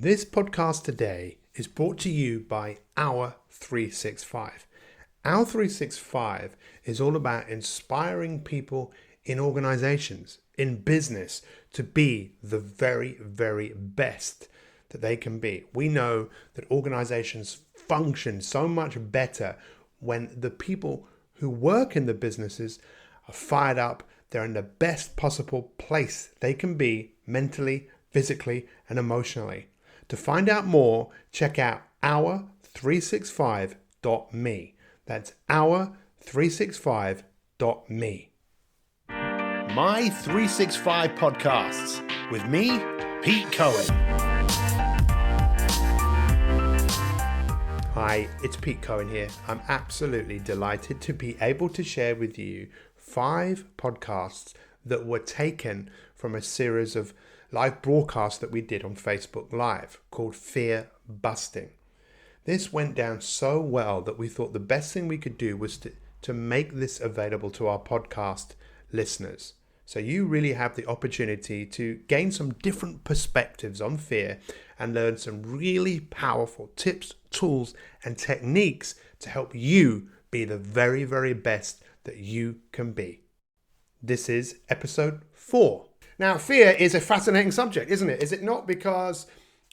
This podcast today is brought to you by Our 365. Our 365 is all about inspiring people in organizations, in business, to be the very, very best that they can be. We know that organizations function so much better when the people who work in the businesses are fired up. They're in the best possible place they can be mentally, physically, and emotionally. To find out more, check out our365.me. That's our365.me. My 365 Podcasts with me, Pete Cohen. Hi, it's Pete Cohen here. I'm absolutely delighted to be able to share with you 5 podcasts that were taken from a series of live broadcasts that we did on Facebook Live called Fear Busting. This went down so well that we thought the best thing we could do was to make this available to our podcast listeners. So you really have the opportunity to gain some different perspectives on fear and learn some really powerful tips, tools, and techniques to help you be the very, very best that you can be. This is episode 4. Now, fear is a fascinating subject, isn't it? Is it not? Because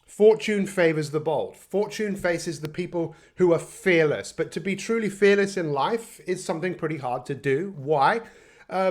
fortune favors the bold. Fortune faces the people who are fearless. But to be truly fearless in life is something pretty hard to do. Why?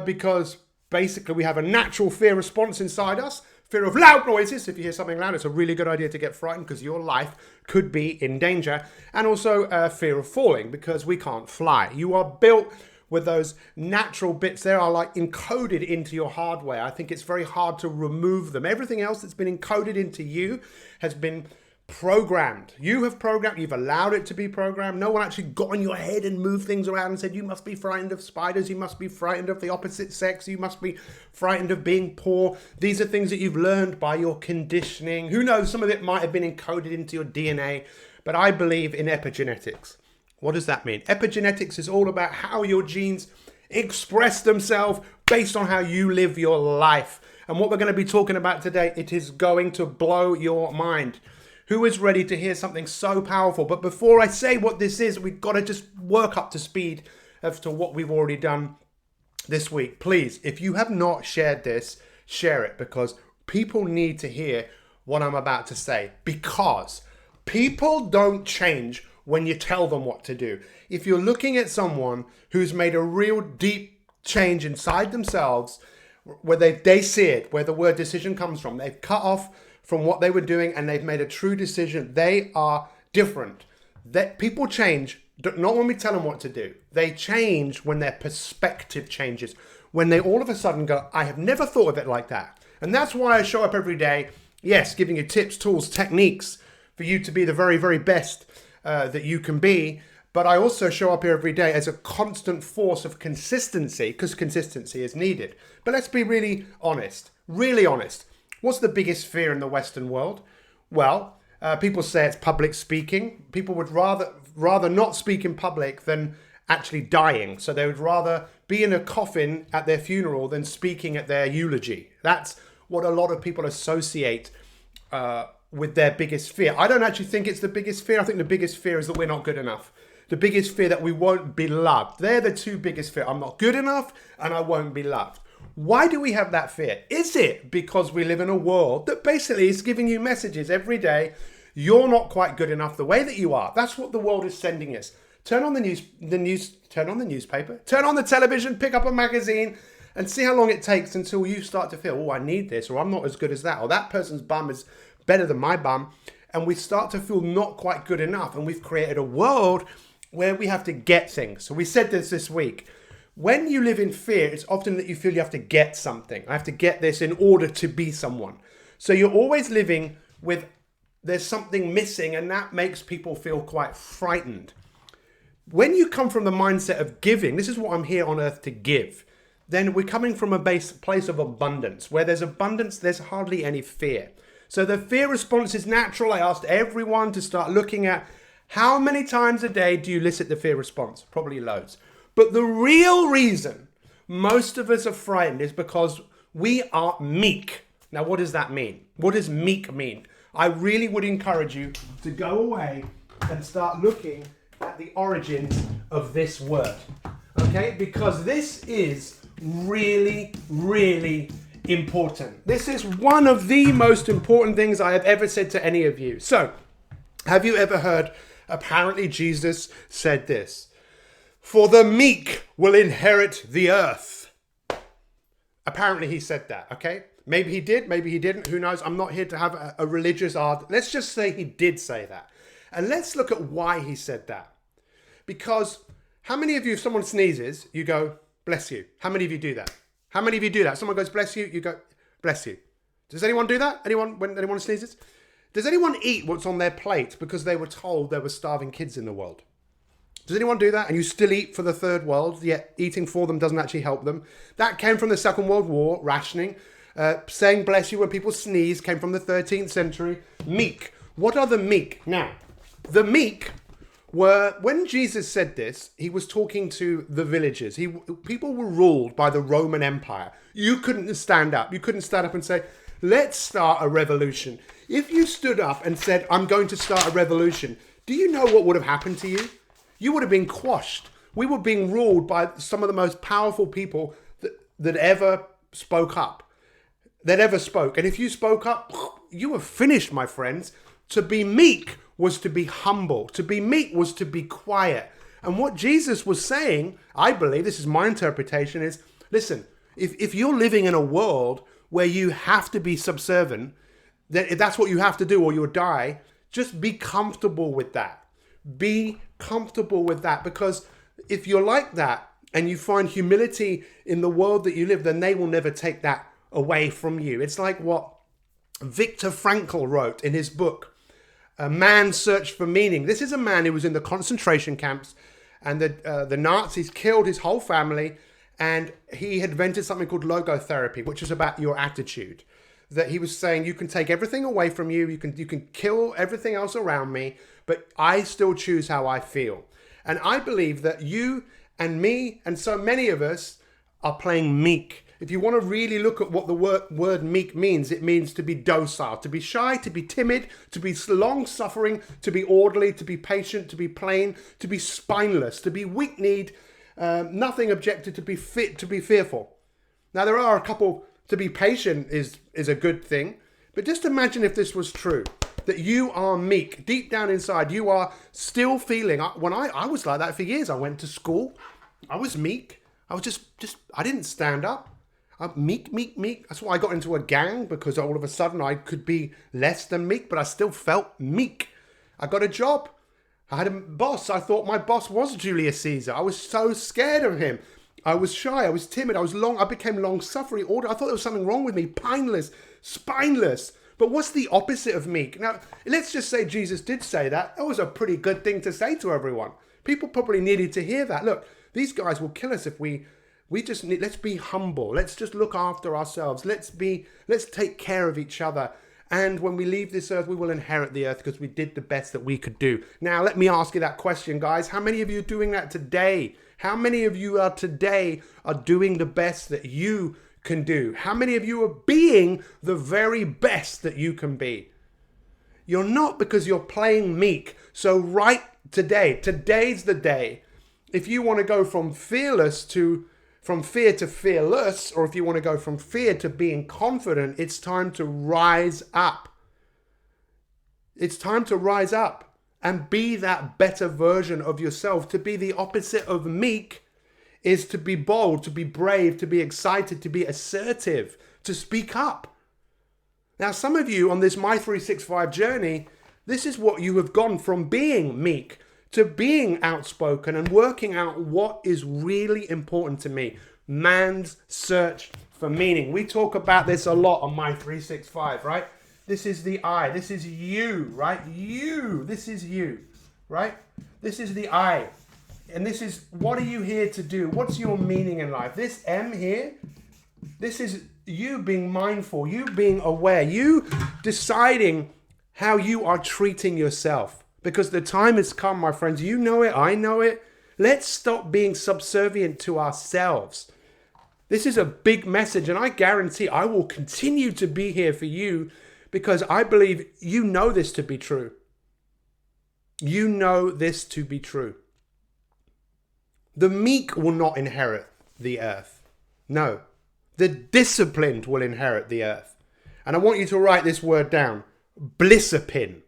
Because basically we have a natural fear response inside us. Fear of loud noises. If you hear something loud, it's a really good idea to get frightened because your life could be in danger. And also fear of falling because we can't fly. You are built with those natural bits there are like encoded into your hardware. I think it's very hard to remove them. Everything else that's been encoded into you has been programmed. You have programmed, you've allowed it to be programmed. No one actually got in your head and moved things around and said, you must be frightened of spiders, you must be frightened of the opposite sex, you must be frightened of being poor. These are things that you've learned by your conditioning. Who knows, some of it might have been encoded into your DNA, but I believe in epigenetics. What does that mean? Epigenetics is all about how your genes express themselves based on how you live your life. And what we're going to be talking about today, it is going to blow your mind. Who is ready to hear something so powerful? But before I say what this is, we've got to just work up to speed as to what we've already done this week. Please, if you have not shared this, share it because people need to hear what I'm about to say. Because people don't change when you tell them what to do. If you're looking at someone who's made a real deep change inside themselves, where they see it, where the word decision comes from, they've cut off from what they were doing and they've made a true decision, they are different. That people change, not when we tell them what to do. They change when their perspective changes. When they all of a sudden go, I have never thought of it like that. And that's why I show up every day, yes, giving you tips, tools, techniques for you to be the very, very best that you can be, but I also show up here every day as a constant force of consistency because consistency is needed. But let's be really honest. What's the biggest fear in the Western world? Well, people say it's public speaking. People would rather not speak in public than actually dying. So they would rather be in a coffin at their funeral than speaking at their eulogy. That's what a lot of people associate with their biggest fear. I don't actually think it's the biggest fear. I think the biggest fear is that we're not good enough. The biggest fear that we won't be loved. They're the two biggest fears. I'm not good enough and I won't be loved. Why do we have that fear? Is it because we live in a world that basically is giving you messages every day? You're not quite good enough the way that you are. That's what the world is sending us. Turn on the news, turn on the newspaper, turn on the television, pick up a magazine and see how long it takes until you start to feel, oh, I need this, or I'm not as good as that, or that person's bum is better than my bum, and we start to feel not quite good enough, and we've created a world where we have to get things. So we said this week. When you live in fear, it's often that you feel you have to get something. I have to get this in order to be someone. So you're always living with there's something missing, and that makes people feel quite frightened. When you come from the mindset of giving, this is what I'm here on earth to give, then we're coming from a place of abundance. Where there's abundance, there's hardly any fear. So the fear response is natural. I asked everyone to start looking at how many times a day do you elicit the fear response? Probably loads. But the real reason most of us are frightened is because we are meek. Now, what does that mean? What does meek mean? I really would encourage you to go away and start looking at the origins of this word. Okay? Because this is really, really important. This is one of the most important things I have ever said to any of you. So, have you ever heard, apparently Jesus said this, "For the meek will inherit the earth." Apparently he said that, okay? Maybe he did, maybe he didn't, who knows? I'm not here to have a religious art. Let's just say he did say that. And let's look at why he said that. Because how many of you, if someone sneezes, you go, "Bless you"? How many of you do that? How many of you do that? Someone goes, "Bless you," you go, "Bless you." Does anyone do that? Anyone, when anyone sneezes? Does anyone eat what's on their plate because they were told there were starving kids in the world? Does anyone do that? And you still eat for the third world, yet eating for them doesn't actually help them. That came from the Second World War, rationing. Saying "bless you" when people sneeze came from the 13th century. Meek. What are the meek? Now, the meek were, when Jesus said this, he was talking to the villagers. People were ruled by the Roman Empire. You couldn't stand up. You couldn't stand up and say, "Let's start a revolution." If you stood up and said, "I'm going to start a revolution," do you know what would have happened to you? You would have been quashed. We were being ruled by some of the most powerful people that ever spoke up. That ever spoke. And if you spoke up, you were finished, my friends. To be meek was to be humble. To be meek was to be quiet. And what Jesus was saying, I believe, this is my interpretation, is, listen, if you're living in a world where you have to be subservient, that if that's what you have to do or you'll die, just be comfortable with that. Be comfortable with that, because if you're like that and you find humility in the world that you live, then they will never take that away from you. It's like what Viktor Frankl wrote in his book, A Man's Search for Meaning. This is a man who was in the concentration camps, and the Nazis killed his whole family, and he had invented something called logotherapy, which is about your attitude. That he was saying, you can take everything away from you, you can kill everything else around me, but I still choose how I feel. And I believe that you and me and so many of us are playing meek. If you want to really look at what the word meek means, it means to be docile, to be shy, to be timid, to be long-suffering, to be orderly, to be patient, to be plain, to be spineless, to be weak-kneed, nothing objected, to be fit, to be fearful. Now, there are a couple. To be patient is a good thing, but just imagine if this was true, that you are meek. Deep down inside, you are still feeling, when I was like that for years. I went to school, I was meek, I was just I didn't stand up. I'm meek. That's why I got into a gang, because all of a sudden I could be less than meek, but I still felt meek. I got a job. I had a boss. I thought my boss was Julius Caesar. I was so scared of him. I was shy. I was timid. I became long-suffering. I thought there was something wrong with me. Pineless, spineless. But what's the opposite of meek? Now, let's just say Jesus did say that. That was a pretty good thing to say to everyone. People probably needed to hear that. Look, these guys will kill us if we just need, let's be humble. Let's just look after ourselves. Let's take care of each other. And when we leave this earth, we will inherit the earth because we did the best that we could do. Now, let me ask you that question, guys. How many of you are doing that today? How many of you are doing the best that you can do? How many of you are being the very best that you can be? You're not, because you're playing meek. So right today's the day. If you want to go from fear to fearless, or if you want to go from fear to being confident, it's time to rise up. It's time to rise up and be that better version of yourself. To be the opposite of meek is to be bold, to be brave, to be excited, to be assertive, to speak up. Now, some of you on this My 365 journey, this is what you have gone from being meek to being outspoken and working out what is really important to me. Man's search for meaning. We talk about this a lot on My 365, right? This is the I. This is you, right? You. This is you, right? This is the I. And this is, what are you here to do? What's your meaning in life? This M here, this is you being mindful, you being aware, you deciding how you are treating yourself. Because the time has come, my friends. You know it. I know it. Let's stop being subservient to ourselves. This is a big message, and I guarantee I will continue to be here for you because I believe you know this to be true. You know this to be true. The meek will not inherit the earth. No, the disciplined will inherit the earth. And I want you to write this word down. BLISSICIPLINE.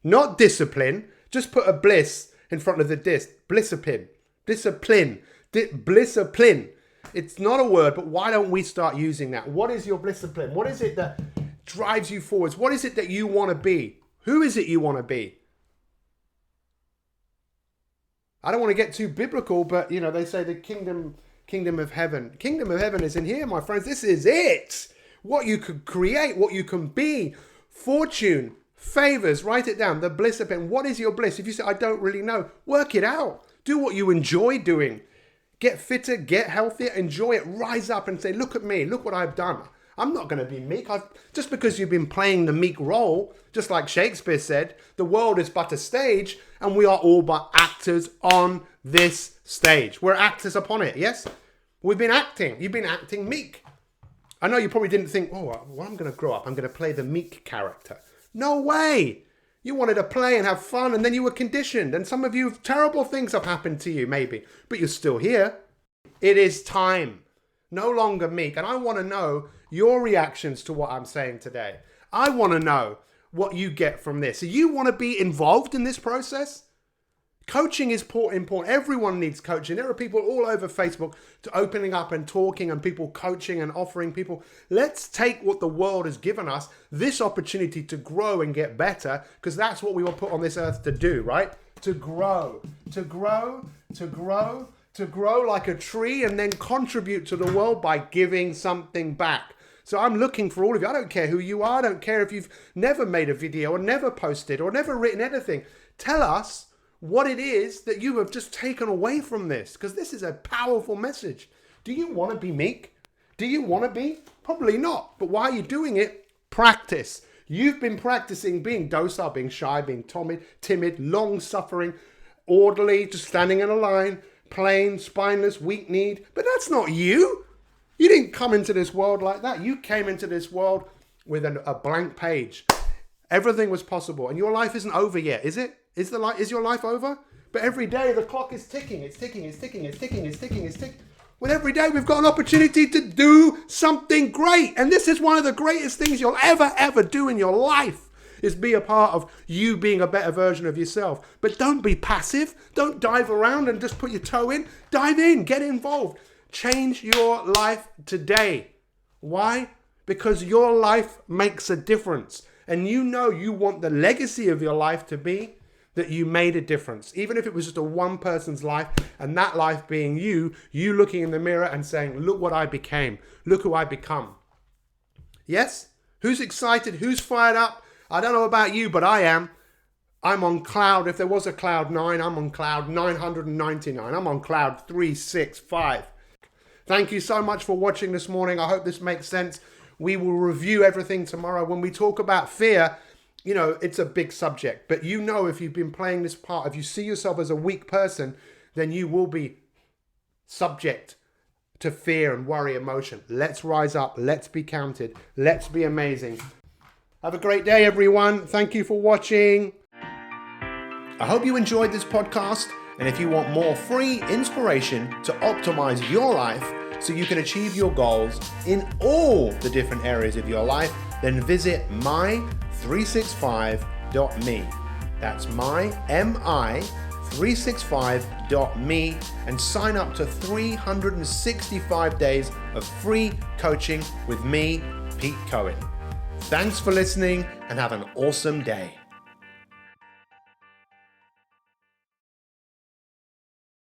Not discipline. Just put a bliss in front of the dis. BLISSICIPLINE. Discipline. BLISSICIPLINE. It's not a word, but why don't we start using that? What is your BLISSICIPLINE? What is it that drives you forwards? What is it that you want to be? Who is it you want to be? I don't want to get too biblical, but they say the kingdom of heaven. Kingdom of heaven is in here, my friends. This is it. What you can create, what you can be. Fortune, favors, write it down. The BLISSICIPLINE. What is your bliss? If you say, I don't really know, work it out. Do what you enjoy doing. Get fitter, get healthier, enjoy it. Rise up and say, look at me. Look what I've done. I'm not going to be meek. Just because you've been playing the meek role, just like Shakespeare said, the world is but a stage and we are all but actors on this stage. We're actors upon it, yes? We've been acting. You've been acting meek. I know you probably didn't think, well, I'm going to grow up. I'm going to play the meek character. No way. You wanted to play and have fun and then you were conditioned. And some of you, terrible things have happened to you maybe, but you're still here. It is time. No longer meek. And I want to know your reactions to what I'm saying today. I want to know what you get from this. So you want to be involved in this process? Coaching is important. Everyone needs coaching. There are people all over Facebook to opening up and talking and people coaching and offering people. Let's take what the world has given us, this opportunity to grow and get better, because that's what we were put on this earth to do, right? To grow like a tree and then contribute to the world by giving something back. So I'm looking for all of you. I don't care who you are. I don't care if you've never made a video or never posted or never written anything. Tell us what it is that you have just taken away from this, because this is a powerful message. Do you want to be meek? Do you want to be? Probably not. But why are you doing it? Practice. You've been practicing being docile, being shy, being timid, long-suffering, orderly, just standing in a line, plain, spineless, weak-kneed. But that's not you. You didn't come into this world like that. You came into this world with a blank page. Everything was possible. And your life isn't over yet, is it? Is your life over? But every day the clock is ticking. It's ticking. Well, every day we've got an opportunity to do something great. And this is one of the greatest things you'll ever do in your life, is be a part of you being a better version of yourself. But don't be passive. Don't dive around and just put your toe in. Dive in. Get involved. Change your life today. Why? Because your life makes a difference. And you want the legacy of your life to be that you made a difference. Even if it was just a one person's life, and that life being you looking in the mirror and saying, look what I became. Look who I become. Yes? Who's excited? Who's fired up? I don't know about you, but I am. I'm on cloud. If there was a cloud 9, I'm on cloud 999. I'm on cloud 365. Thank you so much for watching this morning. I hope this makes sense. We will review everything tomorrow. When we talk about fear, it's a big subject. But if you've been playing this part, if you see yourself as a weak person, then you will be subject to fear and worry emotion. Let's rise up. Let's be counted. Let's be amazing. Have a great day, everyone. Thank you for watching. I hope you enjoyed this podcast. And if you want more free inspiration to optimize your life so you can achieve your goals in all the different areas of your life, then visit my365.me. That's mi365.me and sign up to 365 days of free coaching with me, Pete Cohen. Thanks for listening and have an awesome day.